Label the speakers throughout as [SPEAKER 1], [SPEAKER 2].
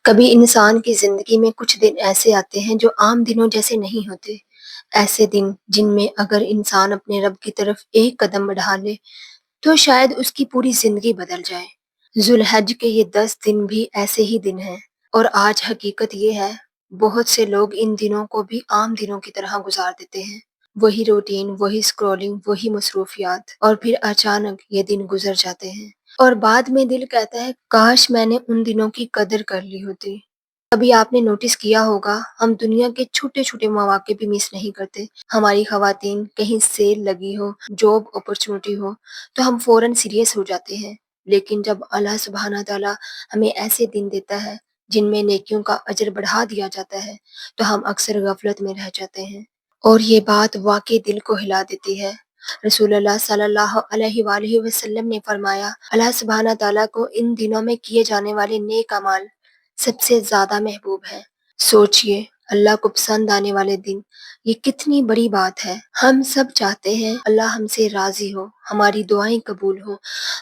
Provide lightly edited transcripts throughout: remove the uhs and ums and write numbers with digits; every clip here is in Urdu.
[SPEAKER 1] کبھی انسان کی زندگی میں کچھ دن ایسے آتے ہیں جو عام دنوں جیسے نہیں ہوتے۔ ایسے دن جن میں اگر انسان اپنے رب کی طرف ایک قدم بڑھا لے تو شاید اس کی پوری زندگی بدل جائے۔ ذوالحج کے یہ 10 دن بھی ایسے ہی دن ہیں، اور آج حقیقت یہ ہے بہت سے لوگ ان دنوں کو بھی عام دنوں کی طرح گزار دیتے ہیں۔ وہی روٹین، وہی اسکرولنگ، وہی مصروفیات، اور پھر اچانک یہ دن گزر جاتے ہیں اور بعد میں دل کہتا ہے کاش میں نے ان دنوں کی قدر کر لی ہوتی۔ ابھی آپ نے نوٹس کیا ہوگا ہم دنیا کے چھوٹے چھوٹے مواقع بھی مس نہیں کرتے۔ ہماری خواتین کہیں سیل لگی ہو، جاب اپرچونٹی ہو تو ہم فوراً سیریس ہو جاتے ہیں، لیکن جب اللہ سبحانہ تعالیٰ ہمیں ایسے دن دیتا ہے جن میں نیکیوں کا اجر بڑھا دیا جاتا ہے تو ہم اکثر غفلت میں رہ جاتے ہیں، اور یہ بات واقعی دل کو ہلا دیتی ہے۔ رسول اللہ صلی اللہ علیہ وآلہ وسلم نے فرمایا اللہ سبحانہ تعالیٰ کو ان دنوں میں کیے جانے والے نیک اعمال سب سے زیادہ محبوب ہے۔ سوچئے اللہ کو پسند آنے والے دن، یہ کتنی بڑی بات ہے۔ ہم سب چاہتے ہیں اللہ ہم سے راضی ہو، ہماری دعائیں قبول ہوں،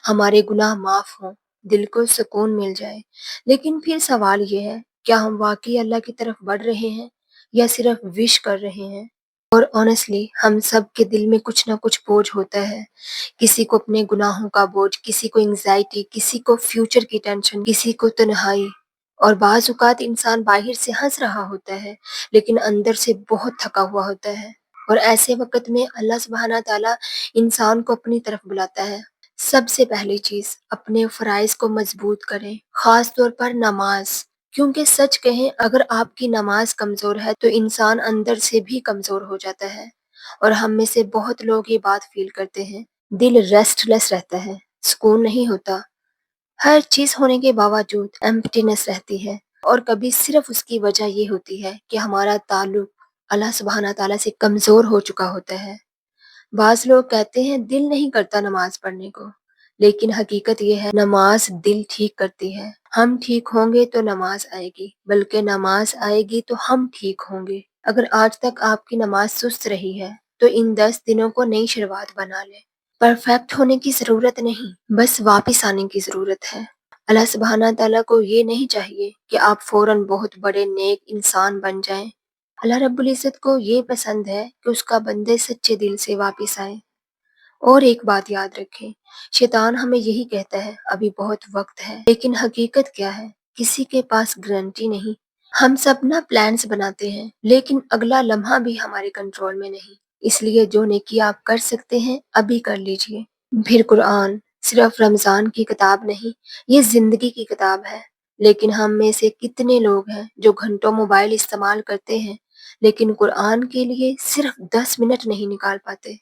[SPEAKER 1] ہمارے گناہ معاف ہوں، دل کو سکون مل جائے۔ لیکن پھر سوال یہ ہے کیا ہم واقعی اللہ کی طرف بڑھ رہے ہیں یا صرف وش کر رہے ہیں؟ اور آنیسٹلی ہم سب کے دل میں کچھ نہ کچھ بوجھ ہوتا ہے۔ کسی کو اپنے گناہوں کا بوجھ، کسی کو انگزائٹی، کسی کو فیوچر کی ٹینشن، کسی کو تنہائی، اور بعض اوقات انسان باہر سے ہنس رہا ہوتا ہے لیکن اندر سے بہت تھکا ہوا ہوتا ہے، اور ایسے وقت میں اللہ سبحانہ تعالیٰ انسان کو اپنی طرف بلاتا ہے۔ سب سے پہلی چیز اپنے فرائض کو مضبوط کریں، خاص طور پر نماز، کیونکہ سچ کہیں اگر آپ کی نماز کمزور ہے تو انسان اندر سے بھی کمزور ہو جاتا ہے، اور ہم میں سے بہت لوگ یہ بات فیل کرتے ہیں۔ دل ریسٹ لیس رہتا ہے، سکون نہیں ہوتا، ہر چیز ہونے کے باوجود ایمپٹینس رہتی ہے، اور کبھی صرف اس کی وجہ یہ ہوتی ہے کہ ہمارا تعلق اللہ سبحانہ تعالیٰ سے کمزور ہو چکا ہوتا ہے۔ بعض لوگ کہتے ہیں دل نہیں کرتا نماز پڑھنے کو، لیکن حقیقت یہ ہے نماز دل ٹھیک کرتی ہے۔ ہم ٹھیک ہوں گے تو نماز آئے گی، بلکہ نماز آئے گی تو ہم ٹھیک ہوں گے۔ اگر آج تک آپ کی نماز سست رہی ہے تو ان 10 دنوں کو نئی شروعات بنا لیں۔ پرفیکٹ ہونے کی ضرورت نہیں، بس واپس آنے کی ضرورت ہے۔ اللہ سبحانہ تعالیٰ کو یہ نہیں چاہیے کہ آپ فوراً بہت بڑے نیک انسان بن جائیں۔ اللہ رب العزت کو یہ پسند ہے کہ اس کا بندے سچے دل سے واپس آئیں۔ اور ایک بات یاد رکھیں، شیطان ہمیں یہی کہتا ہے ابھی بہت وقت ہے، لیکن حقیقت کیا ہے؟ کسی کے پاس گارنٹی نہیں۔ ہم سب نا پلانز بناتے ہیں لیکن اگلا لمحہ بھی ہمارے کنٹرول میں نہیں، اس لیے جو نیکی آپ کر سکتے ہیں ابھی کر لیجئے۔ پھر قرآن صرف رمضان کی کتاب نہیں، یہ زندگی کی کتاب ہے۔ لیکن ہم میں سے کتنے لوگ ہیں جو گھنٹوں موبائل استعمال کرتے ہیں لیکن قرآن کے لیے صرف 10 منٹ نہیں نکال پاتے،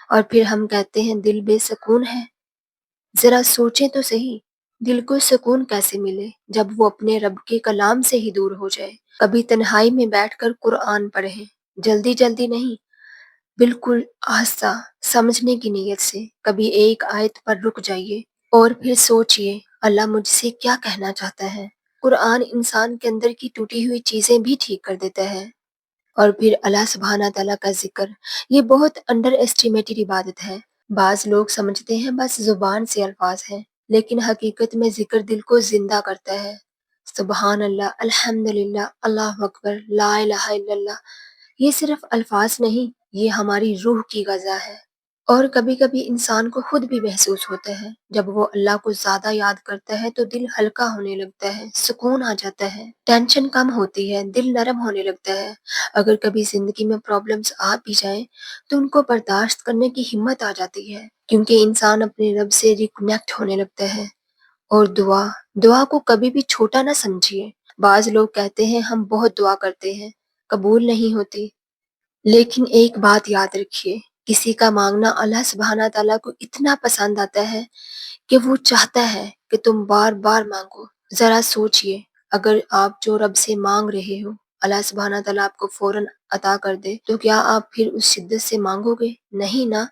[SPEAKER 1] اور پھر ہم کہتے ہیں دل بے سکون ہے۔ ذرا سوچیں تو صحیح، دل کو سکون کیسے ملے جب وہ اپنے رب کے کلام سے ہی دور ہو جائے؟ کبھی تنہائی میں بیٹھ کر قرآن پڑھیں، جلدی جلدی نہیں، بالکل آہستہ سمجھنے کی نیت سے۔ کبھی ایک آیت پر رک جائیے اور پھر سوچئے اللہ مجھ سے کیا کہنا چاہتا ہے۔ قرآن انسان کے اندر کی ٹوٹی ہوئی چیزیں بھی ٹھیک کر دیتا ہے۔ اور پھر اللہ سبحانہ تعالیٰ کا ذکر، یہ بہت انڈر ایسٹیمیٹڈ عبادت ہے۔ بعض لوگ سمجھتے ہیں بس زبان سے الفاظ ہیں، لیکن حقیقت میں ذکر دل کو زندہ کرتا ہے۔ سبحان اللہ، الحمدللہ، اللہ اکبر، لا الہ الا اللہ، یہ صرف الفاظ نہیں، یہ ہماری روح کی غذا ہے۔ اور کبھی کبھی انسان کو خود بھی محسوس ہوتا ہے جب وہ اللہ کو زیادہ یاد کرتا ہے تو دل ہلکا ہونے لگتا ہے، سکون آ جاتا ہے، ٹینشن کم ہوتی ہے، دل نرم ہونے لگتا ہے۔ اگر کبھی زندگی میں پرابلمز آ بھی جائیں تو ان کو برداشت کرنے کی ہمت آ جاتی ہے، کیونکہ انسان اپنے رب سے ریکنیکٹ ہونے لگتا ہے۔ اور دعا کو کبھی بھی چھوٹا نہ سمجھیے۔ بعض لوگ کہتے ہیں ہم بہت دعا کرتے ہیں، قبول نہیں ہوتی، لیکن ایک بات یاد رکھیے، کسی کا مانگنا اللہ سبحانہ تعالیٰ کو اتنا پسند آتا ہے کہ وہ چاہتا ہے کہ تم بار بار مانگو۔ ذرا سوچئے اگر آپ جو رب سے مانگ رہے ہو اللہ سبحانہ تعالیٰ آپ کو فوراً عطا کر دے تو کیا آپ پھر اس شدت سے مانگو گے؟ نہیں نا۔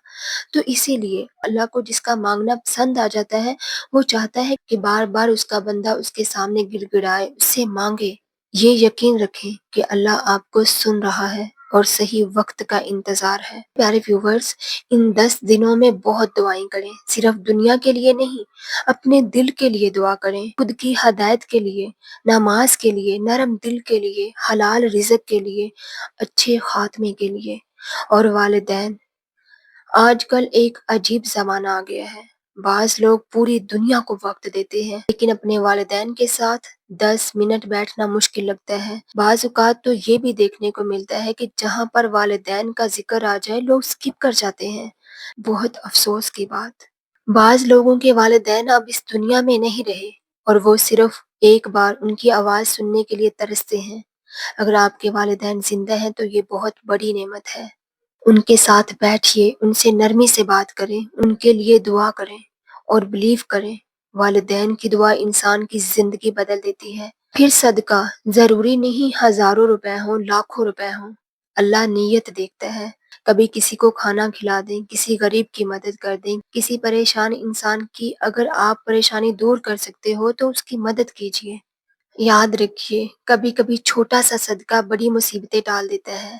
[SPEAKER 1] تو اسی لیے اللہ کو جس کا مانگنا پسند آ جاتا ہے وہ چاہتا ہے کہ بار بار اس کا بندہ اس کے سامنے گڑ گڑائے، اس سے مانگے۔ یہ یقین رکھیں کہ اللہ آپ کو سن رہا ہے اور صحیح وقت کا انتظار ہے۔ پیارے ویورز، ان 10 دنوں میں بہت دعائیں کریں، صرف دنیا کے لیے نہیں، اپنے دل کے لیے دعا کریں، خود کی ہدایت کے لیے، نماز کے لیے، نرم دل کے لیے، حلال رزق کے لیے، اچھے خاتمے کے لیے۔ اور والدین، آج کل ایک عجیب زمانہ آ گیا ہے۔ بعض لوگ پوری دنیا کو وقت دیتے ہیں لیکن اپنے والدین کے ساتھ 10 منٹ بیٹھنا مشکل لگتا ہے۔ بعض اوقات تو یہ بھی دیکھنے کو ملتا ہے کہ جہاں پر والدین کا ذکر آ جائے لوگ سکپ کر جاتے ہیں۔ بہت افسوس کی بات۔ بعض لوگوں کے والدین اب اس دنیا میں نہیں رہے اور وہ صرف ایک بار ان کی آواز سننے کے لیے ترستے ہیں۔ اگر آپ کے والدین زندہ ہیں تو یہ بہت بڑی نعمت ہے۔ ان کے ساتھ بیٹھیے، ان سے نرمی سے بات کریں، ان کے لیے دعا کریں اور بلیو کریں، والدین کی دعا انسان کی زندگی بدل دیتی ہے۔ پھر صدقہ، ضروری نہیں ہزاروں روپے ہوں، لاکھوں روپے ہوں، اللہ نیت دیکھتا ہے۔ کبھی کسی کو کھانا کھلا دیں، کسی غریب کی مدد کر دیں، کسی پریشان انسان کی اگر آپ پریشانی دور کر سکتے ہو تو اس کی مدد کیجیے۔ یاد رکھیے، کبھی کبھی چھوٹا سا صدقہ بڑی مصیبتیں ٹال دیتا ہے۔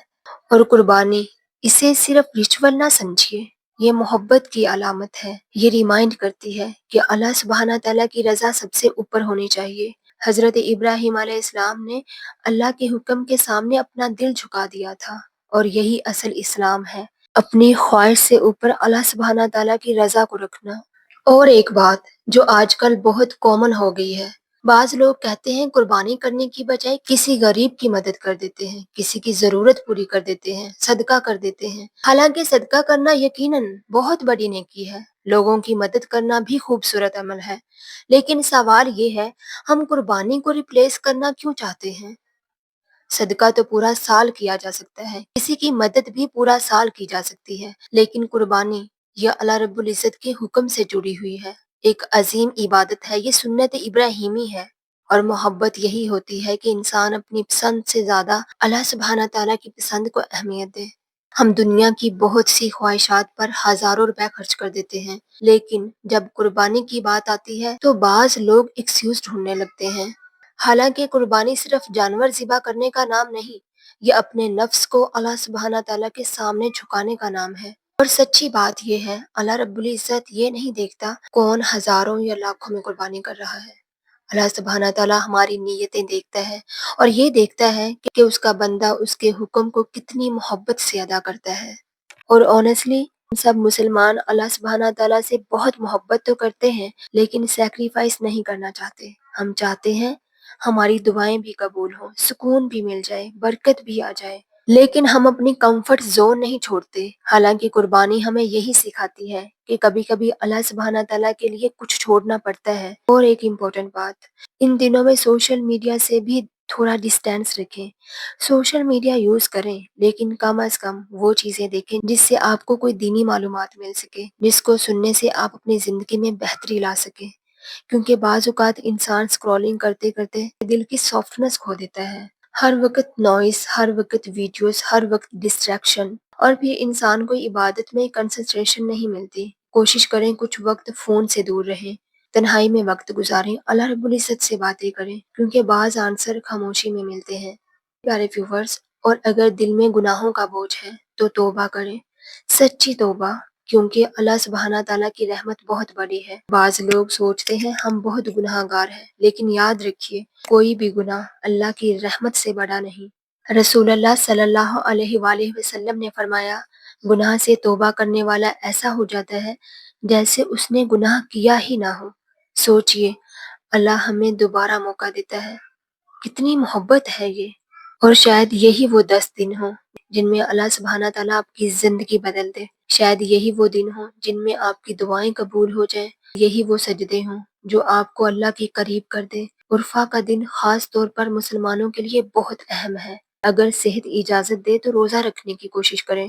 [SPEAKER 1] اور قربانی، اسے صرف ریچول نہ سمجھیے، یہ محبت کی علامت ہے۔ یہ ریمائنڈ کرتی ہے کہ اللہ سبحانہ تعالیٰ کی رضا سب سے اوپر ہونی چاہیے۔ حضرت ابراہیم علیہ السلام نے اللہ کے حکم کے سامنے اپنا دل جھکا دیا تھا، اور یہی اصل اسلام ہے، اپنی خواہش سے اوپر اللہ سبحانہ تعالیٰ کی رضا کو رکھنا۔ اور ایک بات جو آج کل بہت کامن ہو گئی ہے، بعض لوگ کہتے ہیں قربانی کرنے کی بجائے کسی غریب کی مدد کر دیتے ہیں، کسی کی ضرورت پوری کر دیتے ہیں، صدقہ کر دیتے ہیں۔ حالانکہ صدقہ کرنا یقیناً بہت بڑی نیکی ہے، لوگوں کی مدد کرنا بھی خوبصورت عمل ہے، لیکن سوال یہ ہے، ہم قربانی کو ریپلیس کرنا کیوں چاہتے ہیں؟ صدقہ تو پورا سال کیا جا سکتا ہے، کسی کی مدد بھی پورا سال کی جا سکتی ہے، لیکن قربانی یہ اللہ رب العزت کے حکم سے جڑی ہوئی ہے، ایک عظیم عبادت ہے، یہ سنت ابراہیمی ہے۔ اور محبت یہی ہوتی ہے کہ انسان اپنی پسند سے زیادہ اللہ سبحانہ تعالیٰ کی پسند کو اہمیت دے۔ ہم دنیا کی بہت سی خواہشات پر ہزاروں روپے خرچ کر دیتے ہیں، لیکن جب قربانی کی بات آتی ہے تو بعض لوگ ایکسکیوز ڈھونڈنے لگتے ہیں۔ حالانکہ قربانی صرف جانور ذبح کرنے کا نام نہیں، یہ اپنے نفس کو اللہ سبحانہ تعالیٰ کے سامنے جھکانے کا نام ہے۔ اور سچی بات یہ ہے، اللہ رب العزت یہ نہیں دیکھتا کون ہزاروں یا لاکھوں میں قربانی کر رہا ہے۔ اللہ سبحانہ تعالیٰ ہماری نیتیں دیکھتا ہے، اور یہ دیکھتا ہے کہ اس کا بندہ اس کے حکم کو کتنی محبت سے ادا کرتا ہے۔ اور آنیسٹلی ہم سب مسلمان اللہ سبحانہ تعالیٰ سے بہت محبت تو کرتے ہیں، لیکن سیکریفائس نہیں کرنا چاہتے۔ ہم چاہتے ہیں ہماری دعائیں بھی قبول ہوں، سکون بھی مل جائے، برکت بھی آ جائے، لیکن ہم اپنی کمفرٹ زون نہیں چھوڑتے۔ حالانکہ قربانی ہمیں یہی سکھاتی ہے کہ کبھی کبھی اللہ سبحانہ تعالیٰ کے لیے کچھ چھوڑنا پڑتا ہے۔ اور ایک امپورٹنٹ بات، ان دنوں میں سوشل میڈیا سے بھی تھوڑا ڈسٹینس رکھیں۔ سوشل میڈیا یوز کریں، لیکن کم از کم وہ چیزیں دیکھیں جس سے آپ کو کوئی دینی معلومات مل سکے، جس کو سننے سے آپ اپنی زندگی میں بہتری لا سکیں۔ کیونکہ بعض اوقات انسان سکرولنگ کرتے کرتے دل کی سافٹنس کھو دیتا ہے۔ ہر وقت نوائز، ہر وقت ویڈیوز، ہر وقت ڈسٹریکشن، اور پھر انسان کو عبادت میں کنسنٹریشن نہیں ملتی۔ کوشش کریں کچھ وقت فون سے دور رہیں، تنہائی میں وقت گزاریں، اللہ رب العزت سے باتیں کریں، کیونکہ بعض آنسر خاموشی میں ملتے ہیں۔ پیارے ویورز، اور اگر دل میں گناہوں کا بوجھ ہے تو توبہ کریں، سچی توبہ، کیونکہ اللہ سبحانہ تعالیٰ کی رحمت بہت بڑی ہے۔ بعض لوگ سوچتے ہیں ہم بہت گناہ گار ہیں، لیکن یاد رکھیے کوئی بھی گناہ اللہ کی رحمت سے بڑا نہیں۔ رسول اللہ صلی اللہ علیہ وآلہ وسلم نے فرمایا، گناہ سے توبہ کرنے والا ایسا ہو جاتا ہے جیسے اس نے گناہ کیا ہی نہ ہو۔ سوچئے، اللہ ہمیں دوبارہ موقع دیتا ہے، کتنی محبت ہے یہ۔ اور شاید یہی وہ 10 دن ہوں جن میں اللہ سبحانہ تعالیٰ آپ کی زندگی بدل دے، شاید یہی وہ دن ہوں جن میں آپ کی دعائیں قبول ہو جائیں، یہی وہ سجدے ہوں جو آپ کو اللہ کے قریب کر دے۔ عرفہ کا دن خاص طور پر مسلمانوں کے لیے بہت اہم ہے۔ اگر صحت اجازت دے تو روزہ رکھنے کی کوشش کریں،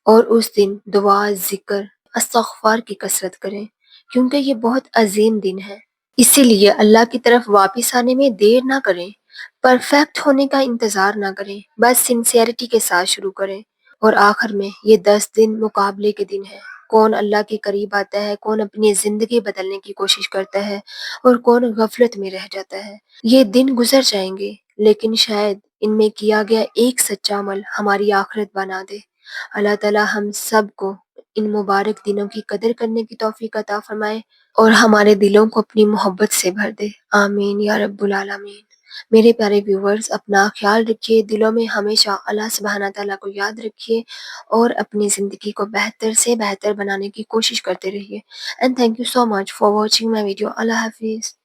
[SPEAKER 1] اور اس دن دعا، ذکر، استغفار کی کثرت کریں، کیونکہ یہ بہت عظیم دن ہے۔ اسی لیے اللہ کی طرف واپس آنے میں دیر نہ کریں، پرفیکٹ ہونے کا انتظار نہ کریں، بس سنسیئرٹی کے ساتھ شروع کریں۔ اور آخر میں یہ 10 دن مقابلے کے دن ہیں، کون اللہ کے قریب آتا ہے، کون اپنی زندگی بدلنے کی کوشش کرتا ہے، اور کون غفلت میں رہ جاتا ہے۔ یہ دن گزر جائیں گے، لیکن شاید ان میں کیا گیا ایک سچا عمل ہماری آخرت بنا دے۔ اللہ تعالی ہم سب کو ان مبارک دنوں کی قدر کرنے کی توفیق عطا فرمائے اور ہمارے دلوں کو اپنی محبت سے بھر دے، آمین یا رب العالمین۔ میرے پیارے ویورز، اپنا خیال رکھیے، دلوں میں ہمیشہ اللہ سبحانہ تعالیٰ کو یاد رکھیے اور اپنی زندگی کو بہتر سے بہتر بنانے کی کوشش کرتے رہیے۔ And thank you so much for watching my video. اللہ حافظ۔